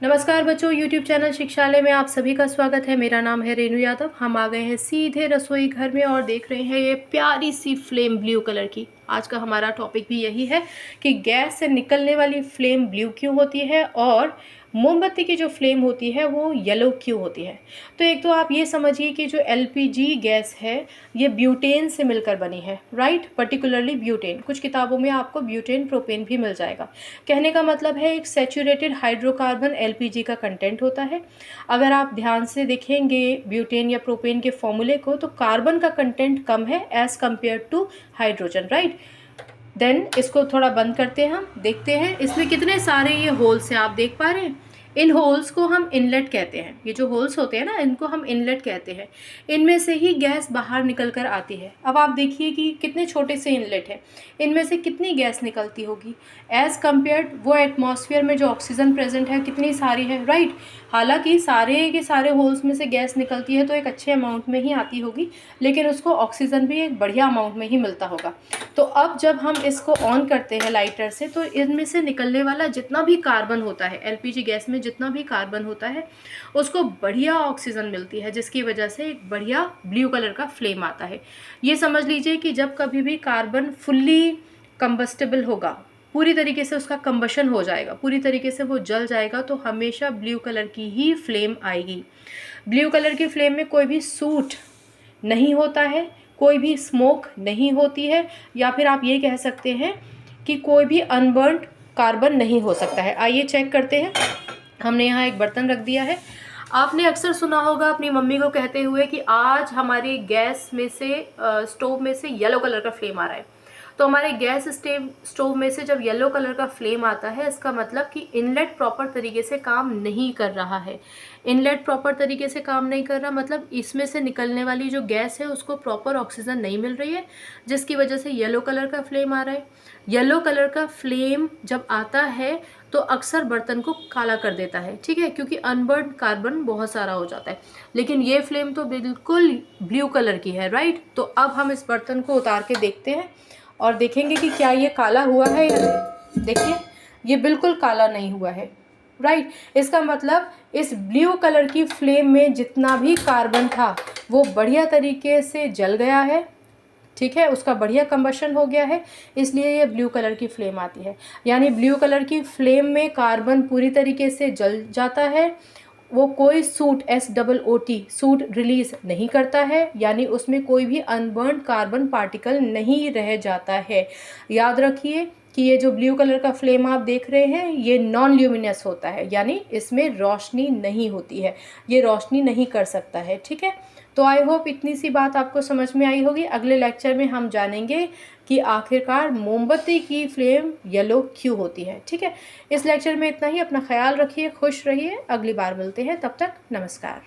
नमस्कार बच्चों, YouTube channel शिक्षालय में आप सभी का स्वागत है। मेरा नाम है रेणु यादव। हम आ गए हैं सीधे रसोई घर में और देख रहे हैं ये प्यारी सी फ्लेम ब्लू कलर की। आज का हमारा टॉपिक भी यही है कि गैस से निकलने वाली फ्लेम ब्लू क्यों होती है और मोमबत्ती की जो फ्लेम होती है वो येलो क्यों होती है। तो एक तो आप ये समझिए कि जो LPG गैस है ये ब्यूटेन से मिलकर बनी है, राइट। पर्टिकुलरली ब्यूटेन, कुछ किताबों में आपको ब्यूटेन प्रोपेन भी मिल जाएगा। कहने का मतलब है एक सैचुरेटेड हाइड्रोकार्बन LPG का कंटेंट होता है। अगर आप ध्यान से देखेंगे ब्यूटेन या प्रोपेन के फॉर्मूले को तो कार्बन का कंटेंट कम है as compare to hydrogen, right. Then इसको थोड़ा बंद करते हैं, हम देखते हैं इसमें कितने सारे ये होल्स हैं। आप देख पा रहे हैं, इन होल्स को हम इनलेट कहते हैं। ये जो होल्स होते हैं ना, इनको हम इनलेट कहते हैं। इनमें से ही गैस बाहर निकल कर आती है। अब आप देखिए कि कितने छोटे से इनलेट हैं, इनमें से कितनी गैस निकलती होगी एज़ कम्पेयर्ड वो एटमॉस्फेयर में जो ऑक्सीजन प्रेजेंट है कितनी सारी है, राइट। हालांकि सारे के सारे होल्स में से गैस निकलती है तो एक अच्छे अमाउंट में ही आती होगी, लेकिन उसको ऑक्सीजन भी एक बढ़िया अमाउंट में ही मिलता होगा। तो अब जब हम इसको ऑन करते हैं लाइटर से तो इनमें से निकलने वाला जितना भी कार्बन होता है, LPG गैस में जितना भी कार्बन होता है उसको बढ़िया ऑक्सीजन मिलती है, जिसकी वजह से एक बढ़िया ब्लू कलर का फ्लेम आता है। ये समझ लीजिए कि जब कभी भी कार्बन फुल्ली कंबस्टेबल होगा, पूरी तरीके से उसका कंबशन हो जाएगा, पूरी तरीके से वो जल जाएगा, तो हमेशा ब्लू कलर की ही फ्लेम आएगी। ब्लू कलर की फ्लेम में कोई भी सूट नहीं होता है, कोई भी स्मोक नहीं होती है, या फिर आप ये कह सकते हैं कि कोई भी अनबर्न्ड कार्बन नहीं हो सकता है। आइए चेक करते हैं। हमने यहाँ एक बर्तन रख दिया है। आपने अक्सर सुना होगा अपनी मम्मी को कहते हुए कि आज हमारी गैस में से स्टोव में से येलो कलर का फ्लेम आ रहा है। तो हमारे गैस स्टोव में से जब येलो कलर का फ्लेम आता है, इसका मतलब कि इनलेट प्रॉपर तरीके से काम नहीं कर रहा है। इनलेट प्रॉपर तरीके से काम नहीं कर रहा मतलब इसमें से निकलने वाली जो गैस है उसको प्रॉपर ऑक्सीजन नहीं मिल रही है, जिसकी वजह से येलो कलर का फ्लेम आ रहा है। येलो कलर का फ्लेम जब आता है तो अक्सर बर्तन को काला कर देता है, ठीक है, क्योंकि अनबर्न्ड कार्बन बहुत सारा हो जाता है। लेकिन ये फ्लेम तो बिल्कुल ब्लू कलर की है, राइट। तो अब हम इस बर्तन को उतार के देखते हैं और देखेंगे कि क्या ये काला हुआ है या नहीं। देखिए, ये बिल्कुल काला नहीं हुआ है, राइट। इसका मतलब इस ब्लू कलर की फ्लेम में जितना भी कार्बन था वो बढ़िया तरीके से जल गया है, ठीक है, उसका बढ़िया कंबशन हो गया है, इसलिए ये ब्लू कलर की फ्लेम आती है। यानी ब्लू कलर की फ्लेम में कार्बन पूरी तरीके से जल जाता है, वो कोई सूट SOOT सूट रिलीज नहीं करता है, यानी उसमें कोई भी अनबर्न्ड कार्बन पार्टिकल नहीं रह जाता है। याद रखिए कि ये जो ब्लू कलर का फ्लेम आप देख रहे हैं ये नॉन ल्यूमिनस होता है, यानी इसमें रोशनी नहीं होती है, ये रोशनी नहीं कर सकता है, ठीक है। तो आई होप इतनी सी बात आपको समझ में आई होगी। अगले लेक्चर में हम जानेंगे कि आखिरकार मोमबत्ती की फ्लेम येलो क्यों होती है, ठीक है। इस लेक्चर में इतना ही। अपना ख्याल रखिए, खुश रहिए। अगली बार मिलते हैं, तब तक नमस्कार।